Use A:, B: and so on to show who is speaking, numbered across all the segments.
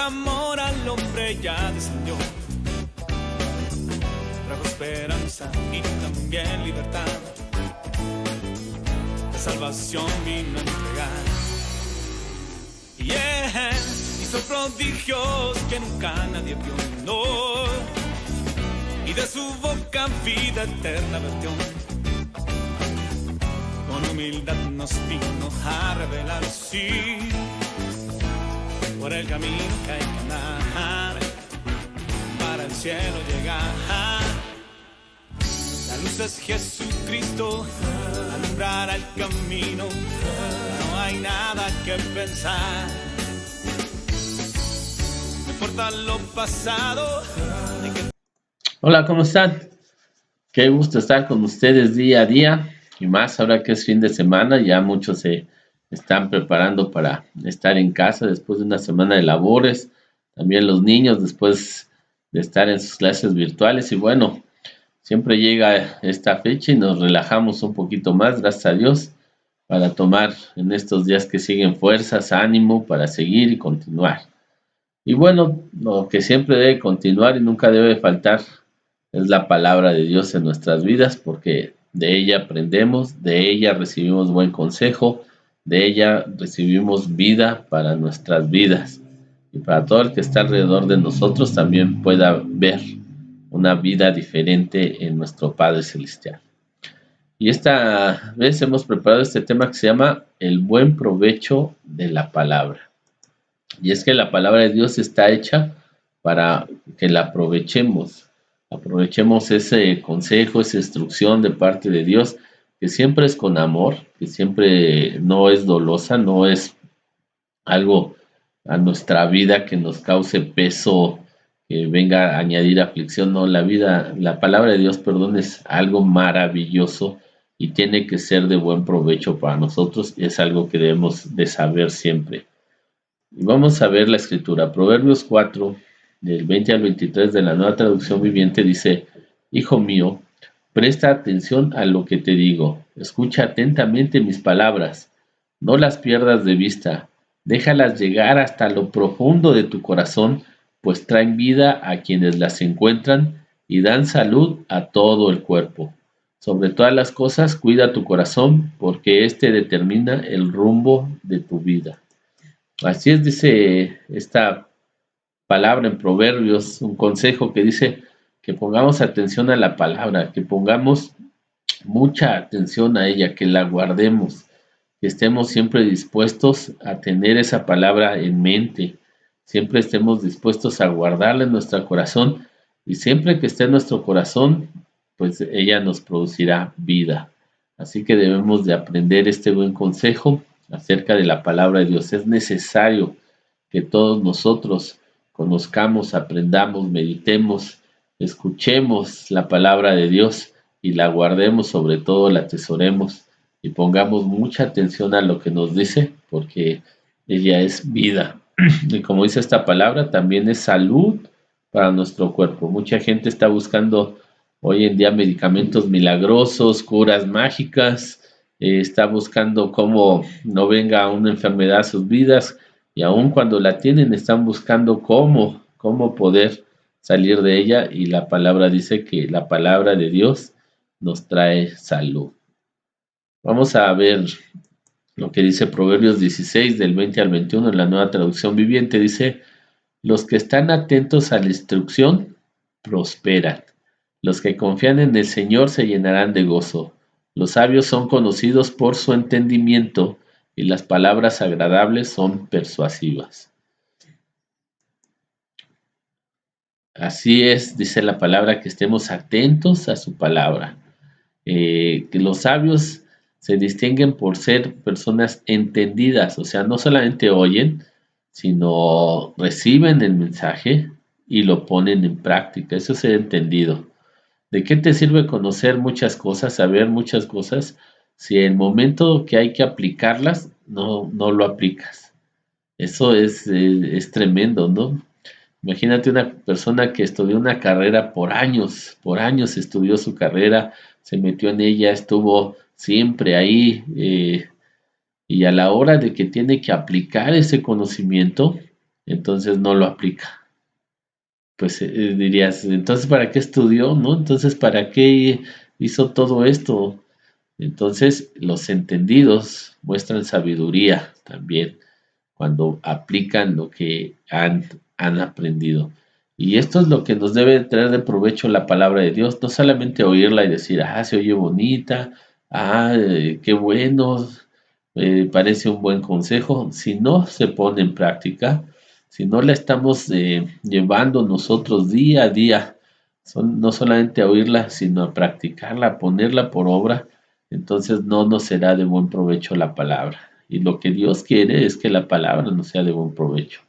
A: amor al hombre ya descendió. Trajo esperanza y también libertad. La salvación vino a entregar. Y él hizo prodigios que nunca nadie vio, no. Y de su boca vida eterna vertió. Con humildad nos vino a revelar, sí, por el camino que hay que andar para el cielo llegar. La luz es Jesucristo, alumbrar el camino, no hay nada que pensar. No importa lo pasado.
B: Hola, ¿cómo están? Qué gusto estar con ustedes día a día, y más ahora que es fin de semana. Ya muchos se están preparando para estar en casa después de una semana de labores. También los niños después de estar en sus clases virtuales. Y bueno, siempre llega esta fecha y nos relajamos un poquito más, gracias a Dios, para tomar en estos días que siguen fuerzas, ánimo para seguir y continuar. Y bueno, lo que siempre debe continuar y nunca debe faltar es la palabra de Dios en nuestras vidas, porque de ella aprendemos, de ella recibimos buen consejo, de ella recibimos vida para nuestras vidas, y para todo el que está alrededor de nosotros también pueda ver una vida diferente en nuestro Padre Celestial. Y esta vez hemos preparado este tema que se llama el buen provecho de la palabra. Y es que la palabra de Dios está hecha para que la aprovechemos ese consejo, esa instrucción de parte de Dios, que siempre es con amor, que siempre no es dolosa, no es algo a nuestra vida que nos cause peso, que venga a añadir aflicción. No, la palabra de Dios, perdón, es algo maravilloso y tiene que ser de buen provecho para nosotros, y es algo que debemos de saber siempre. Y vamos a ver la escritura. Proverbios 4, del 20 al 23 de la Nueva Traducción Viviente dice: Hijo mío, presta atención a lo que te digo, escucha atentamente mis palabras, no las pierdas de vista, déjalas llegar hasta lo profundo de tu corazón, pues traen vida a quienes las encuentran y dan salud a todo el cuerpo. Sobre todas las cosas, cuida tu corazón, porque éste determina el rumbo de tu vida. Así es, dice esta palabra en Proverbios, un consejo que dice que pongamos atención a la palabra, que pongamos mucha atención a ella, que la guardemos, que estemos siempre dispuestos a tener esa palabra en mente, siempre estemos dispuestos a guardarla en nuestro corazón, y siempre que esté en nuestro corazón, pues ella nos producirá vida. Así que debemos de aprender este buen consejo acerca de la palabra de Dios. Es necesario que todos nosotros conozcamos, aprendamos, meditemos, escuchemos la palabra de Dios y la guardemos, sobre todo la atesoremos y pongamos mucha atención a lo que nos dice, porque ella es vida. Y como dice esta palabra, también es salud para nuestro cuerpo. Mucha gente está buscando hoy en día medicamentos milagrosos, curas mágicas, está buscando cómo no venga una enfermedad a sus vidas, y aun cuando la tienen están buscando cómo poder salir de ella, y la palabra dice que la palabra de Dios nos trae salud. Vamos a ver lo que dice Proverbios 16 del 20 al 21 en la Nueva Traducción Viviente. Dice: los que están atentos a la instrucción prosperan. Los que confían en el Señor se llenarán de gozo. Los sabios son conocidos por su entendimiento, y las palabras agradables son persuasivas. Así es, dice la palabra, que estemos atentos a su palabra. Que los sabios se distinguen por ser personas entendidas, o sea, no solamente oyen, sino reciben el mensaje y lo ponen en práctica. Eso es ser entendido. ¿De qué te sirve conocer muchas cosas, saber muchas cosas, si en el momento que hay que aplicarlas no lo aplicas? Eso es tremendo, ¿no? Imagínate una persona que estudió una carrera por años estudió su carrera, se metió en ella, estuvo siempre ahí, y a la hora de que tiene que aplicar ese conocimiento, entonces no lo aplica. Pues dirías, entonces ¿para qué estudió? ¿No? Entonces ¿para qué hizo todo esto? Entonces los entendidos muestran sabiduría también cuando aplican lo que han aprendido. Y esto es lo que nos debe traer de provecho la palabra de Dios, no solamente oírla y decir, se oye bonita, qué bueno, parece un buen consejo. Si no se pone en práctica, si no la estamos llevando nosotros día a día, no solamente a oírla, sino a practicarla, a ponerla por obra, entonces no nos será de buen provecho la palabra. Y lo que Dios quiere es que la palabra nos sea de buen provecho.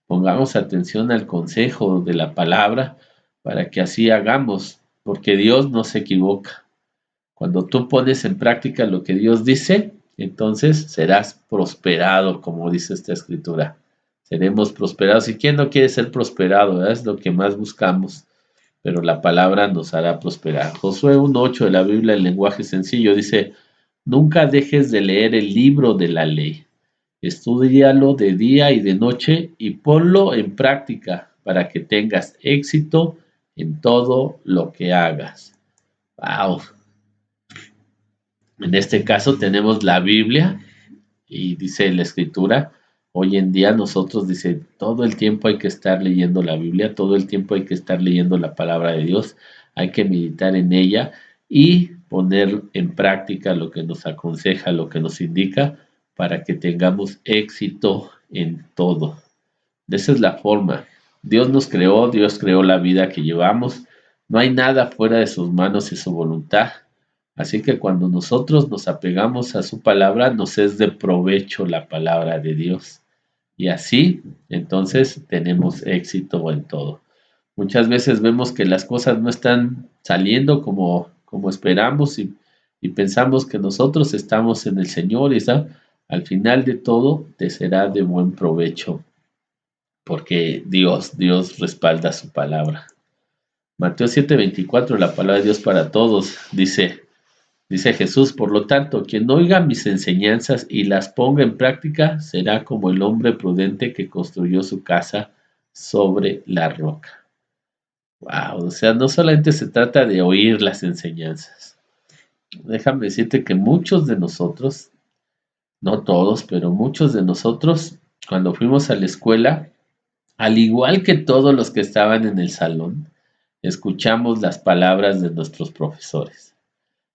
B: Pongamos atención al consejo de la palabra para que así hagamos, porque Dios no se equivoca. Cuando tú pones en práctica lo que Dios dice, entonces serás prosperado, como dice esta escritura. Seremos prosperados. ¿Y quién no quiere ser prosperado? ¿Verdad? Es lo que más buscamos, pero la palabra nos hará prosperar. Josué 1:8 de la Biblia en lenguaje sencillo dice, nunca dejes de leer el libro de la ley. Estúdialo de día y de noche y ponlo en práctica para que tengas éxito en todo lo que hagas. Wow. En este caso tenemos la Biblia y dice la escritura, hoy en día nosotros dice, todo el tiempo hay que estar leyendo la Biblia, todo el tiempo hay que estar leyendo la palabra de Dios, hay que meditar en ella y poner en práctica lo que nos aconseja, lo que nos indica para que tengamos éxito en todo. Esa es la forma. Dios nos creó, Dios creó la vida que llevamos, no hay nada fuera de sus manos y su voluntad. Así que cuando nosotros nos apegamos a su palabra, nos es de provecho la palabra de Dios. Y así, entonces, tenemos éxito en todo. Muchas veces vemos que las cosas no están saliendo como esperamos y pensamos que nosotros estamos en el Señor y al final de todo te será de buen provecho porque Dios respalda su palabra. Mateo 7:24, la palabra de Dios para todos, dice Jesús, por lo tanto, quien oiga mis enseñanzas y las ponga en práctica, será como el hombre prudente que construyó su casa sobre la roca. Wow, o sea, no solamente se trata de oír las enseñanzas. Déjame decirte que muchos de nosotros, no todos, pero muchos de nosotros, cuando fuimos a la escuela, al igual que todos los que estaban en el salón, escuchamos las palabras de nuestros profesores,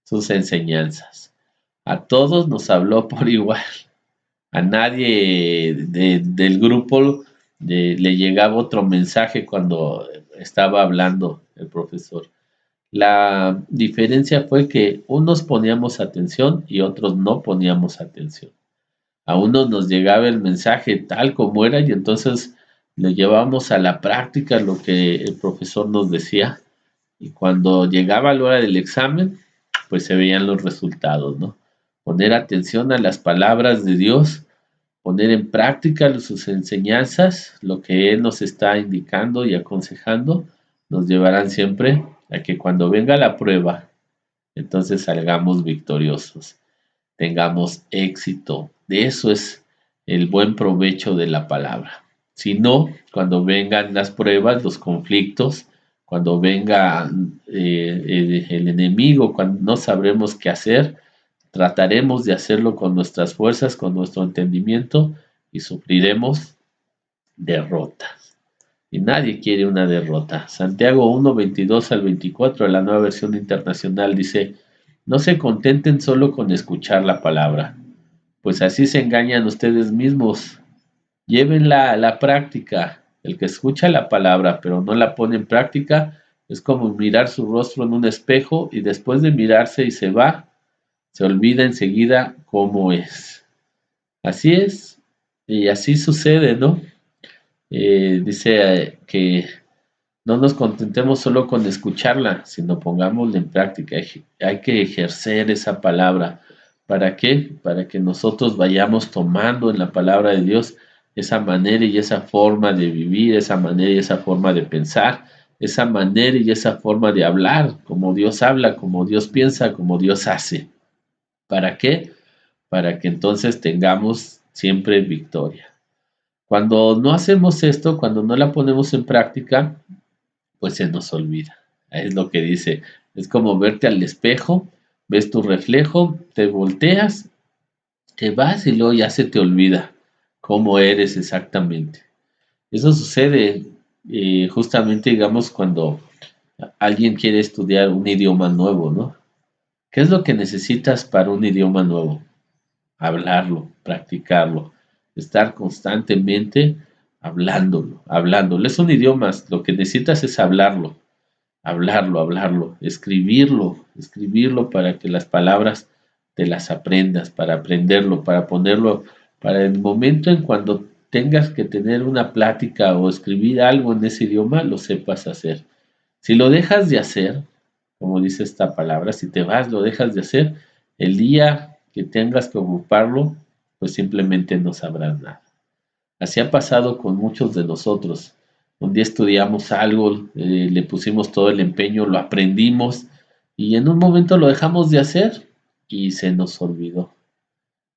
B: sus enseñanzas. A todos nos habló por igual. A nadie del grupo le llegaba otro mensaje cuando estaba hablando el profesor. La diferencia fue que unos poníamos atención y otros no poníamos atención. A unos nos llegaba el mensaje tal como era y entonces lo llevábamos a la práctica lo que el profesor nos decía y cuando llegaba la hora del examen, pues se veían los resultados, ¿no? Poner atención a las palabras de Dios, poner en práctica sus enseñanzas, lo que Él nos está indicando y aconsejando, nos llevarán siempre a que cuando venga la prueba, entonces salgamos victoriosos, tengamos éxito. De eso es el buen provecho de la palabra. Si no, cuando vengan las pruebas, los conflictos, cuando venga el enemigo, cuando no sabremos qué hacer, trataremos de hacerlo con nuestras fuerzas, con nuestro entendimiento y sufriremos derrotas. Y nadie quiere una derrota. Santiago 1:22 al 24 de la Nueva Versión Internacional dice, no se contenten solo con escuchar la palabra, pues así se engañan ustedes mismos. Llévenla a la práctica. El que escucha la palabra pero no la pone en práctica es como mirar su rostro en un espejo y después de mirarse y se va, se olvida enseguida cómo es. Así es, y así sucede, ¿no? Dice que no nos contentemos solo con escucharla, sino pongámosla en práctica. Hay que ejercer esa palabra. ¿Para qué? Para que nosotros vayamos tomando en la palabra de Dios esa manera y esa forma de vivir, esa manera y esa forma de pensar, esa manera y esa forma de hablar, como Dios habla, como Dios piensa, como Dios hace. ¿Para qué? Para que entonces tengamos siempre victoria. Cuando no hacemos esto, cuando no la ponemos en práctica, pues se nos olvida. Es lo que dice. Es como verte al espejo, ves tu reflejo, te volteas, te vas y luego ya se te olvida cómo eres exactamente. Eso sucede justamente, digamos, cuando alguien quiere estudiar un idioma nuevo, ¿no? ¿Qué es lo que necesitas para un idioma nuevo? Hablarlo, practicarlo, estar constantemente hablándolo. Es un idioma, lo que necesitas es hablarlo, escribirlo para que las palabras te las aprendas, para aprenderlo, para ponerlo, para el momento en cuando tengas que tener una plática o escribir algo en ese idioma, lo sepas hacer. Si lo dejas de hacer, como dice esta palabra, si te vas, lo dejas de hacer, el día que tengas que ocuparlo, pues simplemente no sabrás nada. Así ha pasado con muchos de nosotros. Un día estudiamos algo, le pusimos todo el empeño, lo aprendimos y en un momento lo dejamos de hacer y se nos olvidó.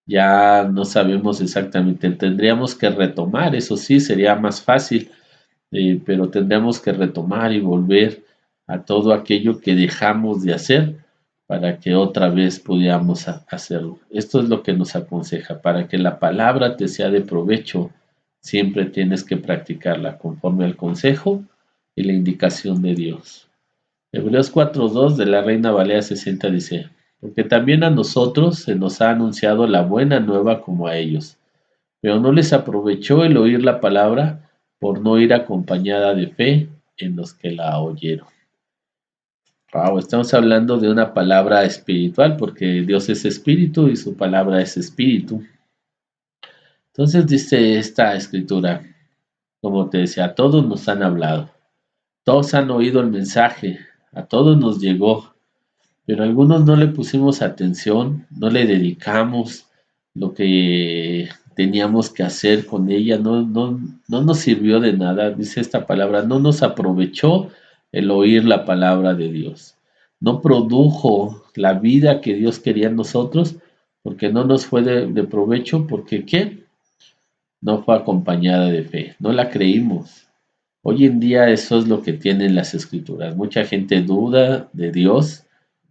B: Ya no sabemos exactamente, tendríamos que retomar, eso sí, sería más fácil, pero tendríamos que retomar y volver a todo aquello que dejamos de hacer para que otra vez pudiéramos hacerlo. Esto es lo que nos aconseja, para que la palabra te sea de provecho, siempre tienes que practicarla conforme al consejo y la indicación de Dios. Hebreos 4:2 de la Reina Valera 60 dice, porque también a nosotros se nos ha anunciado la buena nueva como a ellos, pero no les aprovechó el oír la palabra por no ir acompañada de fe en los que la oyeron. Wow, estamos hablando de una palabra espiritual porque Dios es espíritu y su palabra es espíritu. Entonces dice esta escritura, como te decía, a todos nos han hablado, todos han oído el mensaje, a todos nos llegó, pero algunos no le pusimos atención, no le dedicamos lo que teníamos que hacer con ella, no nos sirvió de nada, dice esta palabra, no nos aprovechó el oír la palabra de Dios, no produjo la vida que Dios quería en nosotros, porque no nos fue de provecho, porque ¿qué? No fue acompañada de fe, no la creímos. Hoy en día eso es lo que tienen las escrituras. Mucha gente duda de Dios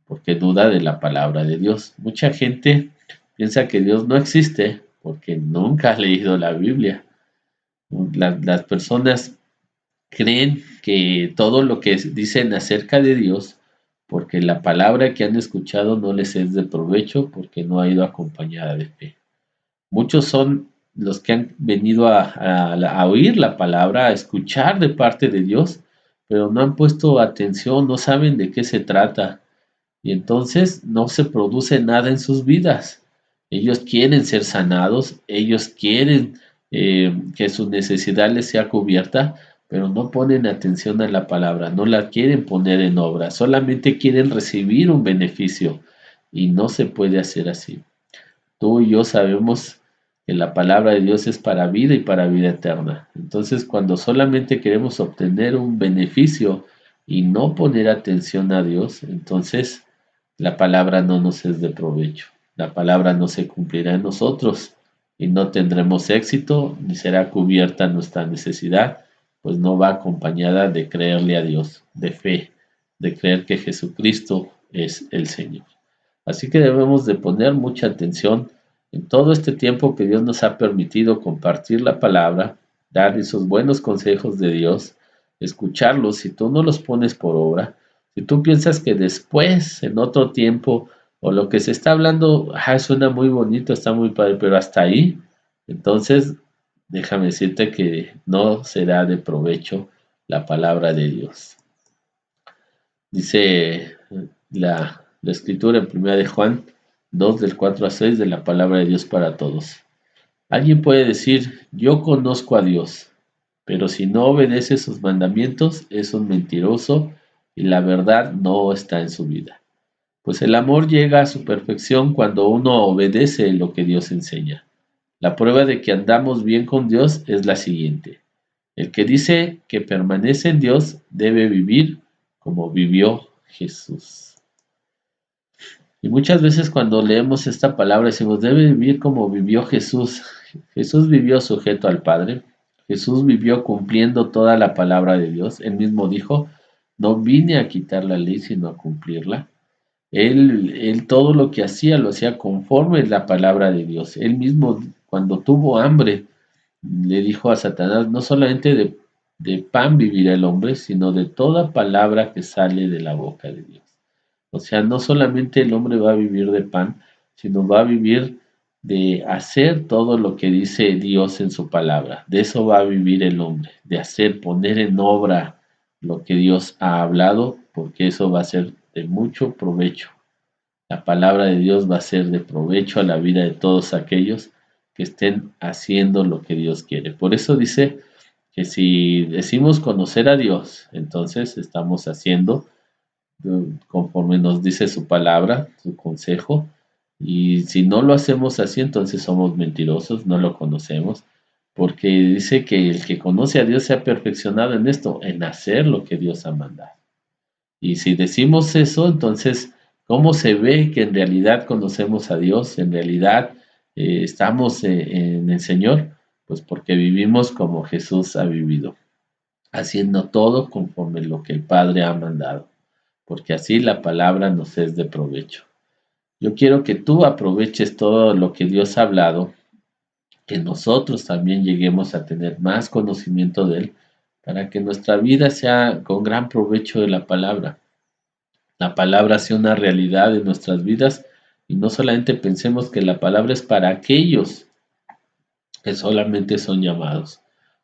B: porque duda de la palabra de Dios. Mucha gente piensa que Dios no existe porque nunca ha leído la Biblia. Las personas creen que todo lo que dicen acerca de Dios, porque la palabra que han escuchado no les es de provecho porque no ha ido acompañada de fe. Muchos son los que han venido a oír la palabra, a escuchar de parte de Dios, pero no han puesto atención, no saben de qué se trata. Y entonces no se produce nada en sus vidas. Ellos quieren ser sanados, ellos quieren que su necesidad les sea cubierta, pero no ponen atención a la palabra, no la quieren poner en obra, solamente quieren recibir un beneficio y no se puede hacer así. Tú y yo sabemos que la palabra de Dios es para vida y para vida eterna. Entonces, cuando solamente queremos obtener un beneficio y no poner atención a Dios, entonces la palabra no nos es de provecho. La palabra no se cumplirá en nosotros y no tendremos éxito ni será cubierta nuestra necesidad, pues no va acompañada de creerle a Dios, de fe, de creer que Jesucristo es el Señor. Así que debemos de poner mucha atención en todo este tiempo que Dios nos ha permitido compartir la palabra, dar esos buenos consejos de Dios, escucharlos. Si tú no los pones por obra, si tú piensas que después, en otro tiempo, o lo que se está hablando, suena muy bonito, está muy padre, pero hasta ahí, entonces déjame decirte que no será de provecho la palabra de Dios. Dice la escritura en 1 de Juan 2 del 4 a 6 de la palabra de Dios para todos. Alguien puede decir, yo conozco a Dios, pero si no obedece sus mandamientos es un mentiroso y la verdad no está en su vida. Pues el amor llega a su perfección cuando uno obedece lo que Dios enseña. La prueba de que andamos bien con Dios es la siguiente. El que dice que permanece en Dios debe vivir como vivió Jesús. Y muchas veces cuando leemos esta palabra decimos, debe vivir como vivió Jesús. Jesús vivió sujeto al Padre. Jesús vivió cumpliendo toda la palabra de Dios. Él mismo dijo, no vine a quitar la ley, sino a cumplirla. Él todo lo que hacía, lo hacía conforme a la palabra de Dios. Él mismo, cuando tuvo hambre, le dijo a Satanás, no solamente de pan vivirá el hombre, sino de toda palabra que sale de la boca de Dios. O sea, no solamente el hombre va a vivir de pan, sino va a vivir de hacer todo lo que dice Dios en su palabra. De eso va a vivir el hombre, de hacer, poner en obra lo que Dios ha hablado, porque eso va a ser de mucho provecho. La palabra de Dios va a ser de provecho a la vida de todos aquellos que estén haciendo lo que Dios quiere. Por eso dice que si decimos conocer a Dios, entonces estamos haciendo conforme nos dice su palabra, su consejo, y si no lo hacemos así, entonces somos mentirosos, no lo conocemos, porque dice que el que conoce a Dios se ha perfeccionado en esto, en hacer lo que Dios ha mandado. Y si decimos eso, entonces, ¿cómo se ve que en realidad conocemos a Dios? En realidad estamos en el Señor, pues porque vivimos como Jesús ha vivido, haciendo todo conforme lo que el Padre ha mandado, porque así la palabra nos es de provecho. Yo quiero que tú aproveches todo lo que Dios ha hablado, que nosotros también lleguemos a tener más conocimiento de Él, para que nuestra vida sea con gran provecho de la palabra sea una realidad en nuestras vidas y no solamente pensemos que la palabra es para aquellos que solamente son llamados,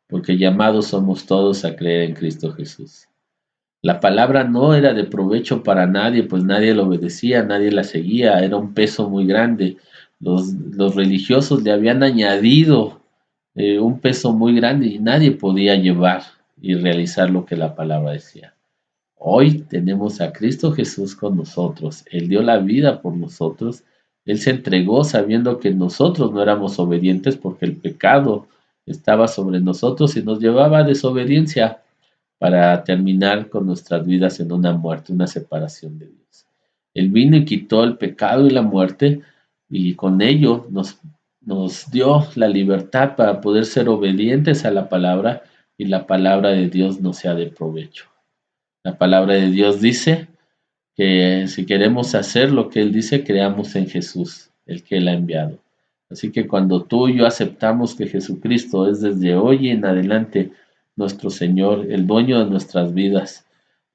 B: porque llamados somos todos a creer en Cristo Jesús. La palabra no era de provecho para nadie, pues nadie la obedecía, nadie la seguía, era un peso muy grande. Los religiosos le habían añadido un peso muy grande y nadie podía llevar y realizar lo que la palabra decía. Hoy tenemos a Cristo Jesús con nosotros. Él dio la vida por nosotros. Él se entregó sabiendo que nosotros no éramos obedientes porque el pecado estaba sobre nosotros y nos llevaba a desobediencia para terminar con nuestras vidas en una muerte, una separación de Dios. Él vino y quitó el pecado y la muerte y con ello nos dio la libertad para poder ser obedientes a la palabra y la palabra de Dios nos sea de provecho. La palabra de Dios dice que si queremos hacer lo que Él dice, creamos en Jesús, el que Él ha enviado. Así que cuando tú y yo aceptamos que Jesucristo es desde hoy en adelante nuestro Señor, el dueño de nuestras vidas,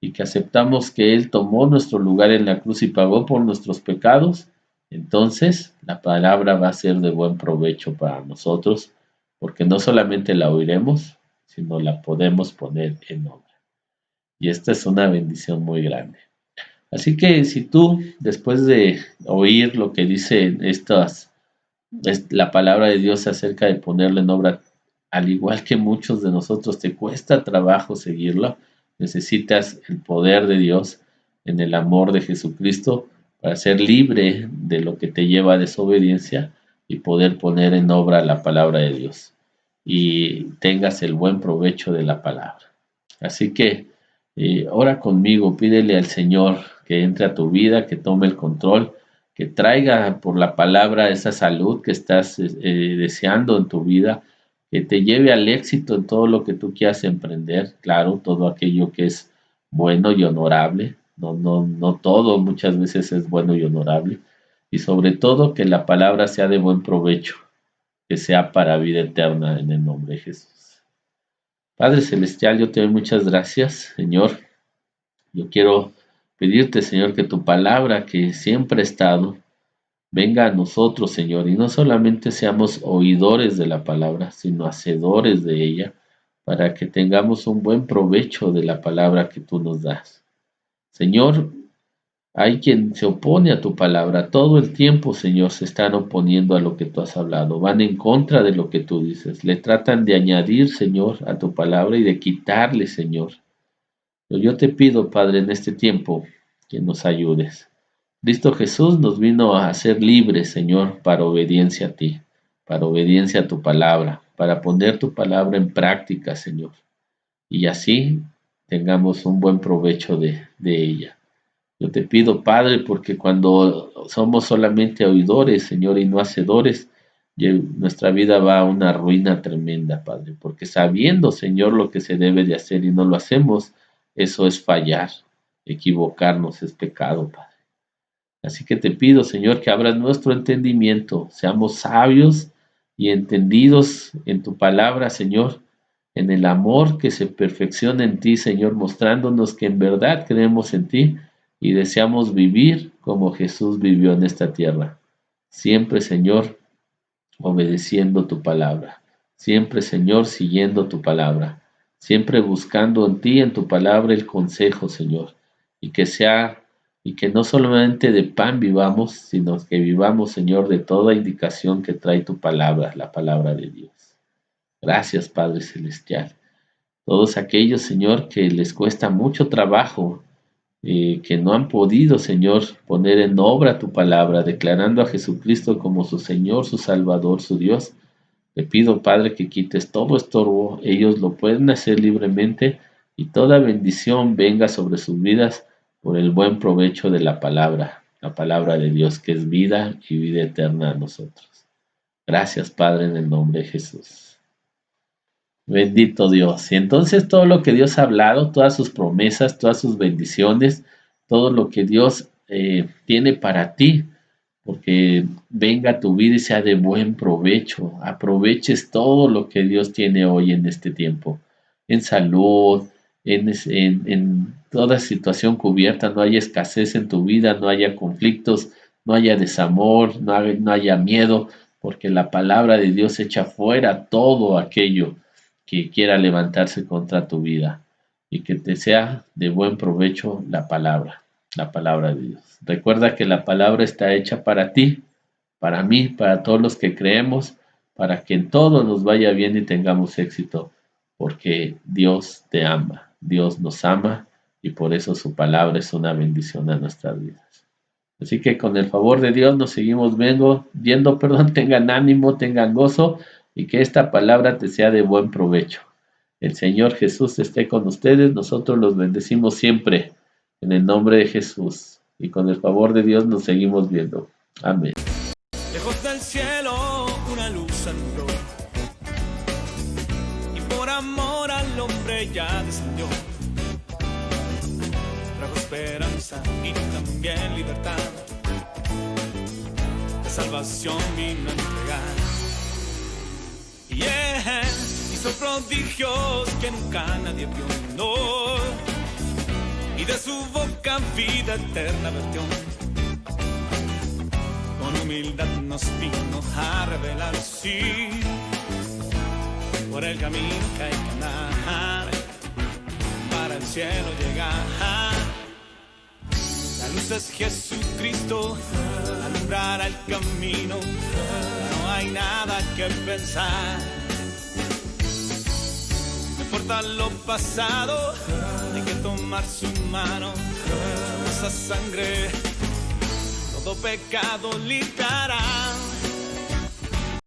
B: y que aceptamos que Él tomó nuestro lugar en la cruz y pagó por nuestros pecados, entonces la palabra va a ser de buen provecho para nosotros, porque no solamente la oiremos, sino la podemos poner en obra. Y esta es una bendición muy grande. Así que si tú, después de oír lo que dice la palabra de Dios acerca de ponerla en obra, al igual que muchos de nosotros te cuesta trabajo seguirlo, necesitas el poder de Dios en el amor de Jesucristo para ser libre de lo que te lleva a desobediencia y poder poner en obra la palabra de Dios y tengas el buen provecho de la palabra. Así que ora conmigo, pídele al Señor que entre a tu vida, que tome el control, que traiga por la palabra esa salud que estás deseando en tu vida, que te lleve al éxito en todo lo que tú quieras emprender, claro, todo aquello que es bueno y honorable, no todo muchas veces es bueno y honorable, y sobre todo que la palabra sea de buen provecho, que sea para vida eterna en el nombre de Jesús. Padre Celestial, yo te doy muchas gracias, Señor. Yo quiero pedirte, Señor, que tu palabra que siempre ha estado, venga a nosotros, Señor, y no solamente seamos oidores de la palabra, sino hacedores de ella, para que tengamos un buen provecho de la palabra que tú nos das. Señor, hay quien se opone a tu palabra. Todo el tiempo, Señor, se están oponiendo a lo que tú has hablado. Van en contra de lo que tú dices. Le tratan de añadir, Señor, a tu palabra y de quitarle, Señor. Pero yo te pido, Padre, en este tiempo, que nos ayudes. Cristo Jesús nos vino a hacer libres, Señor, para obediencia a ti, para obediencia a tu palabra, para poner tu palabra en práctica, Señor. Y así tengamos un buen provecho de ella. Yo te pido, Padre, porque cuando somos solamente oidores, Señor, y no hacedores, nuestra vida va a una ruina tremenda, Padre, porque sabiendo, Señor, lo que se debe de hacer y no lo hacemos, eso es fallar, equivocarnos, es pecado, Padre. Así que te pido, Señor, que abras nuestro entendimiento, seamos sabios y entendidos en tu palabra, Señor, en el amor que se perfecciona en ti, Señor, mostrándonos que en verdad creemos en ti y deseamos vivir como Jesús vivió en esta tierra. Siempre, Señor, obedeciendo tu palabra. Siempre, Señor, siguiendo tu palabra. Siempre buscando en ti, en tu palabra, el consejo, Señor. Y que no solamente de pan vivamos, sino que vivamos, Señor, de toda indicación que trae tu palabra, la palabra de Dios. Gracias, Padre Celestial. Todos aquellos, Señor, que les cuesta mucho trabajo, que no han podido, Señor, poner en obra tu palabra, declarando a Jesucristo como su Señor, su Salvador, su Dios. Te pido, Padre, que quites todo estorbo. Ellos lo pueden hacer libremente y toda bendición venga sobre sus vidas por el buen provecho de la palabra de Dios, que es vida y vida eterna a nosotros. Gracias, Padre, en el nombre de Jesús. Bendito Dios. Y entonces todo lo que Dios ha hablado, todas sus promesas, todas sus bendiciones, todo lo que Dios tiene para ti, porque venga a tu vida y sea de buen provecho. Aproveches todo lo que Dios tiene hoy en este tiempo, en salud, en toda situación cubierta, no haya escasez en tu vida, no haya conflictos, no haya desamor, no haya miedo, porque la palabra de Dios echa fuera todo aquello que quiera levantarse contra tu vida, y que te sea de buen provecho la palabra de Dios. Recuerda que la palabra está hecha para ti, para mí, para todos los que creemos, para que en todo nos vaya bien y tengamos éxito, porque Dios te ama, Dios nos ama, y por eso su palabra es una bendición a nuestras vidas. Así que con el favor de Dios nos seguimos viendo, tengan ánimo, tengan gozo, y que esta palabra te sea de buen provecho. El Señor Jesús esté con ustedes, nosotros los bendecimos siempre, en el nombre de Jesús, y con el favor de Dios nos seguimos viendo. Amén.
A: Lejos del cielo una luz alumbró, y por amor al hombre ya descendió. Trajo esperanza y también libertad, de salvación vino a entregar. Yeah, hizo prodigios que nunca nadie vio, no, y de su boca vida eterna vertió. Con humildad nos vino a revelar, sí, por el camino que hay que andar, para el cielo llegar. La luz es Jesucristo, alumbrará el camino, no hay nada que pensar. No importa lo pasado, hay que tomar su mano, esa sangre todo pecado limpiará.